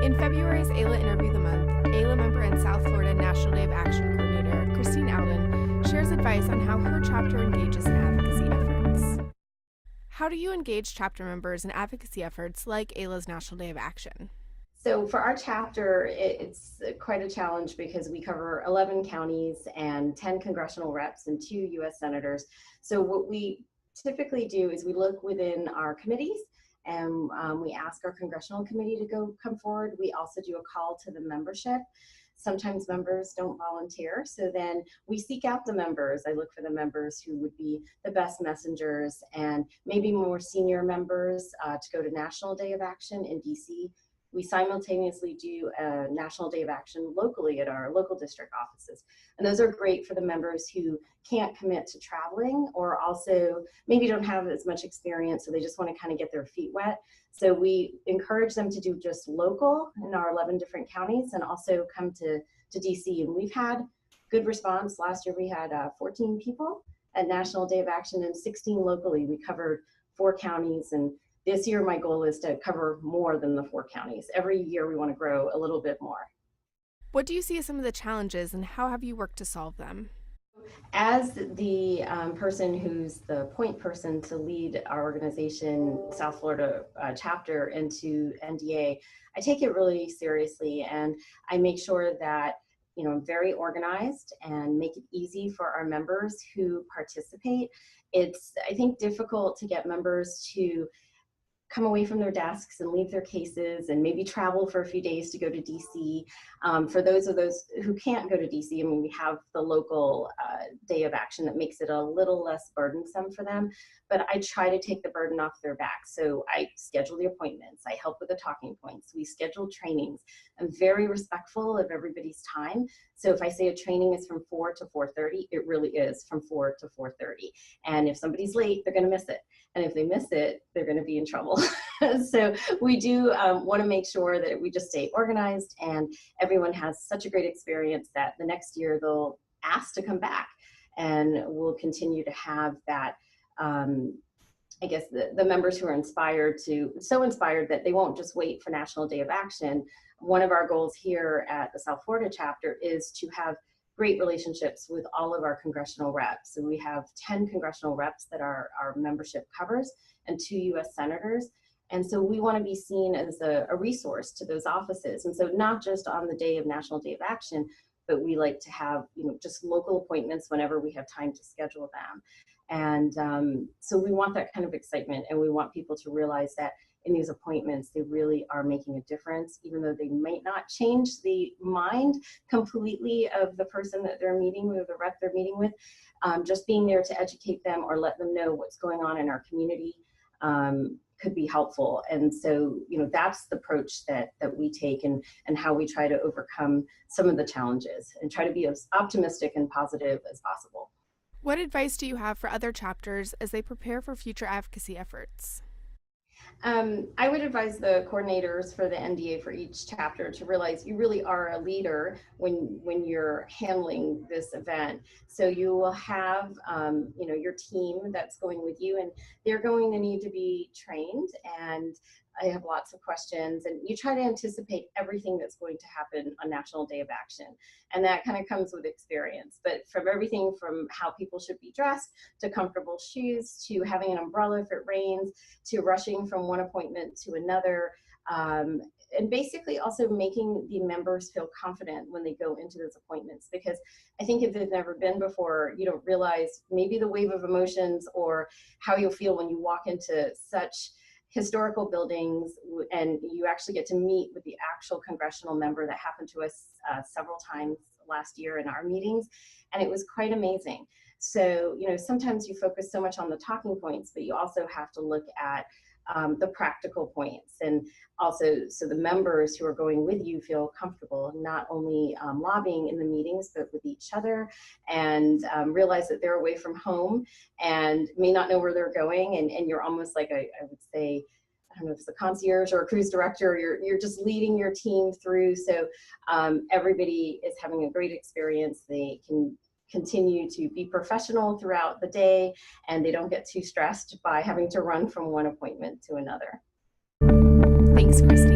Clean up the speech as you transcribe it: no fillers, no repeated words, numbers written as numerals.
In February's AILA Interview of the Month, AILA member and South Florida National Day of Action coordinator Christine Alden shares advice on how her chapter engages in advocacy efforts. How do you engage chapter members in advocacy efforts like AILA's National Day of Action? So for our chapter, it's quite a challenge because we cover 11 counties and 10 congressional reps and 2 U.S. senators. So what we typically do is we look within our committees and we ask our congressional committee to come forward. We also do a call to the membership. Sometimes members don't volunteer, so then we seek out the members. I look for the members who would be the best messengers and maybe more senior members to go to National Day of Action in DC. We simultaneously do a National Day of Action locally at our local district offices. And those are great for the members who can't commit to traveling or also maybe don't have as much experience, so they just want to kind of get their feet wet. So we encourage them to do just local in our 11 different counties and also come to DC. And we've had good response. Last year we had 14 people at National Day of Action and 16 locally. We covered 4 counties, and this year, my goal is to cover more than the 4 counties. Every year, we want to grow a little bit more. What do you see as some of the challenges, and how have you worked to solve them? As the person who's the point person to lead our organization, South Florida chapter, into NDA, I take it really seriously, and I make sure that I'm very organized and make it easy for our members who participate. It's, I think, difficult to get members to come away from their desks and leave their cases and maybe travel for a few days to go to DC. For those who can't go to DC, I mean, we have the local Day of Action that makes it a little less burdensome for them, but I try to take the burden off their back. So I schedule the appointments, I help with the talking points, we schedule trainings. I'm very respectful of everybody's time. So if I say a training is from 4 to 4:30, it really is from 4 to 4:30. And if somebody's late, they're gonna miss it. And if they miss it, they're gonna be in trouble. So we do wanna make sure that we just stay organized and everyone has such a great experience that the next year they'll ask to come back, and we'll continue to have that, I guess the members who are so inspired that they won't just wait for National Day of Action. One of our goals here at the South Florida chapter is to have great relationships with all of our congressional reps. So we have 10 congressional reps that our membership covers and 2 U.S. senators. And so we want to be seen as a resource to those offices. And so not just on the day of National Day of Action, but we like to have just local appointments whenever we have time to schedule them. And so we want that kind of excitement, and we want people to realize that in these appointments, they really are making a difference, even though they might not change the mind completely of the person that they're meeting with or the rep they're meeting with. Just being there to educate them or let them know what's going on in our community could be helpful. And so, that's the approach that we take and how we try to overcome some of the challenges and try to be as optimistic and positive as possible. What advice do you have for other chapters as they prepare for future advocacy efforts? I would advise the coordinators for the NDA for each chapter to realize you really are a leader when you're handling this event. So you will have your team that's going with you, and they're going to need to be trained, and I have lots of questions, and you try to anticipate everything that's going to happen on National Day of Action. And that kind of comes with experience, but from everything from how people should be dressed, to comfortable shoes, to having an umbrella if it rains, to rushing from one appointment to another, and basically also making the members feel confident when they go into those appointments. Because I think if they've never been before, you don't realize maybe the wave of emotions or how you'll feel when you walk into such historical buildings and you actually get to meet with the actual congressional member. That happened to us several times last year in our meetings, and it was quite amazing. So, sometimes you focus so much on the talking points, but you also have to look at the practical points, and also so the members who are going with you feel comfortable not only lobbying in the meetings but with each other, and realize that they're away from home and may not know where they're going, and you're almost like I would say, I don't know if it's a concierge or a cruise director, you're just leading your team through, so everybody is having a great experience. They can continue to be professional throughout the day, and they don't get too stressed by having to run from one appointment to another. Thanks, Christine.